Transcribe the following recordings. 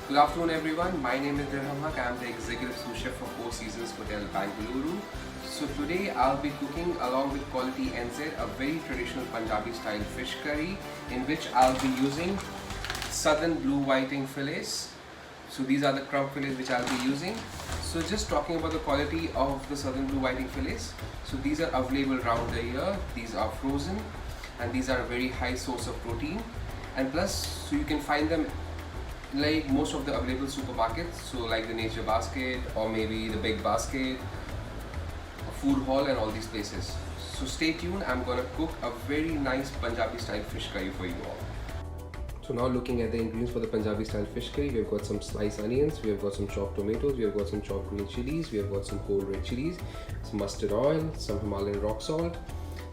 Good afternoon everyone, my name is Dirham Haq. I am the executive sous chef for Four Seasons Hotel Bangalore. So today I'll be cooking along with Quality NZ a very traditional Punjabi style fish curry in which I'll be using southern blue whiting fillets. So these are the crumb fillets which I'll be using. So just talking about the quality of the southern blue whiting fillets. So these are available around the year, these are frozen and these are a very high source of protein, and plus so you can find them like most of the available supermarkets, so like the Nature Basket or maybe the Big Basket, Food Hall and all these places. So stay tuned, I'm gonna cook a very nice Punjabi style fish curry for you all. So now looking at the ingredients for the Punjabi style fish curry, we've got some sliced onions, we have got some chopped tomatoes, we have got some chopped green chilies, we have got some whole red chilies, some mustard oil, some Himalayan rock salt,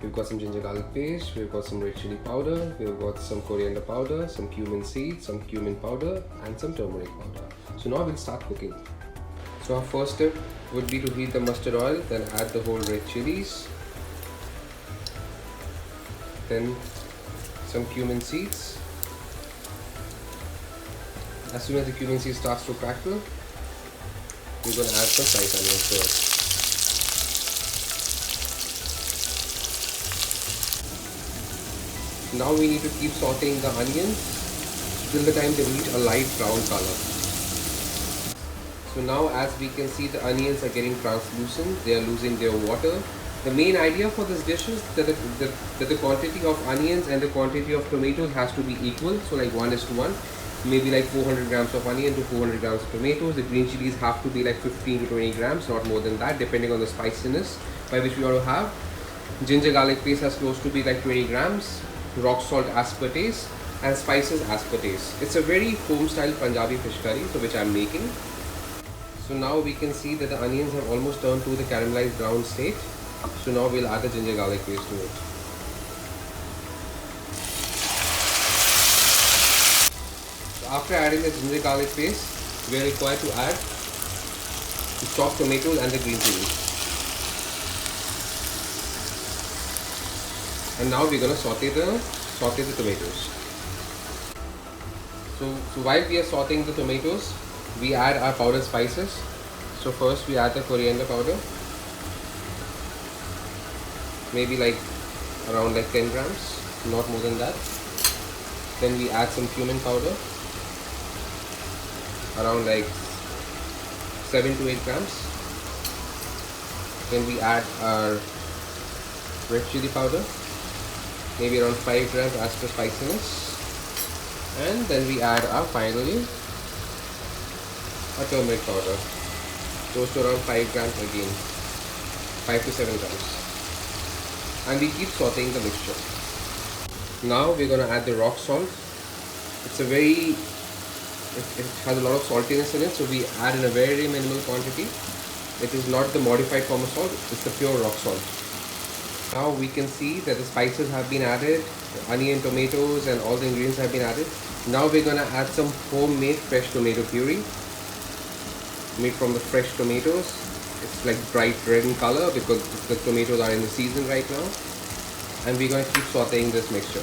we've got some ginger garlic paste, we've got some red chili powder, we've got some coriander powder, some cumin seeds, some cumin powder and some turmeric powder. So now we'll start cooking. So our first step would be to heat the mustard oil, then add the whole red chilies, then some cumin seeds. As soon as the cumin seed starts to crackle, we're going to add some sliced onions first. Now we need to keep sauteing the onions till the time they reach a light brown color. So now as we can see, the onions are getting translucent, they are losing their water. The main idea for this dish is that the quantity of onions and the quantity of tomatoes has to be equal, so like 1:1. Maybe like 400 grams of onion to 400 grams of tomatoes. The green chilies have to be like 15 to 20 grams, not more than that, depending on the spiciness by which we want to have. Ginger garlic paste has close to be like 20 grams, rock salt as per taste, and spices as per taste. It's a very home style Punjabi fish curry, so which I'm making. So now we can see that the onions have almost turned to the caramelized brown state. So now we'll add the ginger garlic paste to it. After adding the ginger garlic paste, we are required to add the chopped tomatoes and the green chilies. And now we're gonna saute the tomatoes. So while we are sauteing the tomatoes, we add our powdered spices. So first we add the coriander powder, maybe like around like 10 grams, not more than that. Then we add some cumin powder, around like 7 to 8 grams. Then we add our red chili powder, maybe around 5 grams as per spiciness. And then we add our finally a turmeric powder, close to around 5 grams again, 5 to 7 grams. And we keep sauteing the mixture. Now we're gonna add the rock salt. It has a lot of saltiness in it, so we add in a very minimal quantity. It is not the modified form of salt, it's the pure rock salt. Now we can see that the spices have been added, the onion, tomatoes and all the ingredients have been added. Now we're gonna add some homemade fresh tomato puree, made from the fresh tomatoes. It's like bright red in color because the tomatoes are in the season right now. And we're gonna keep sauteing this mixture.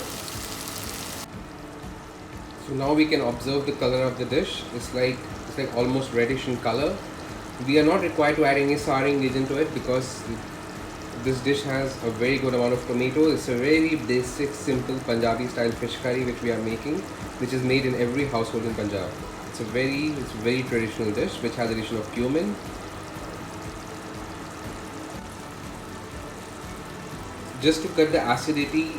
So now we can observe the color of the dish. It's like almost reddish in color. We are not required to add any souring agent to it because this dish has a very good amount of tomatoes. It's a very basic, simple Punjabi style fish curry which we are making, which is made in every household in Punjab. It's a very traditional dish which has addition of cumin. Just to cut the acidity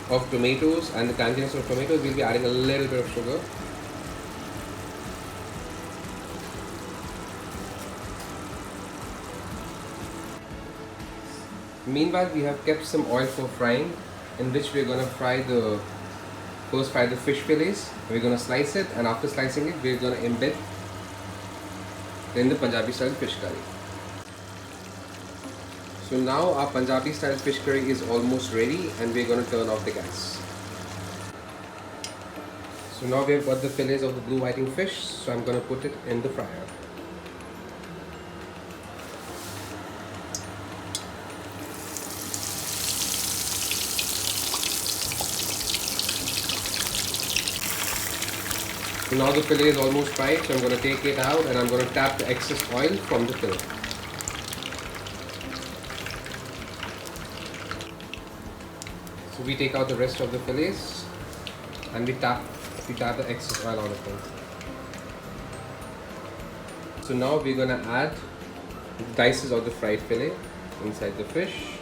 of tomatoes and the tanginess of tomatoes, we'll be adding a little bit of sugar. Meanwhile, we have kept some oil for frying, in which we're gonna fry the fish fillets. We're gonna slice it, and after slicing it, we're gonna embed in the Punjabi style fish curry. So now our Punjabi style fish curry is almost ready and we're going to turn off the gas. So now we have got the fillets of the blue whiting fish, so I'm going to put it in the fryer. So now the fillet is almost fried, so I'm going to take it out and I'm going to tap the excess oil from the fillet. So we take out the rest of the fillets and we tap the excess oil out of them. So now we're going to add the dices of the fried fillet inside the fish.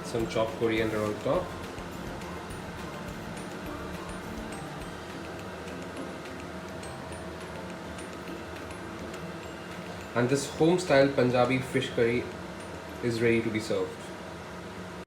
Some chopped coriander on top. And this home style Punjabi fish curry is ready to be served.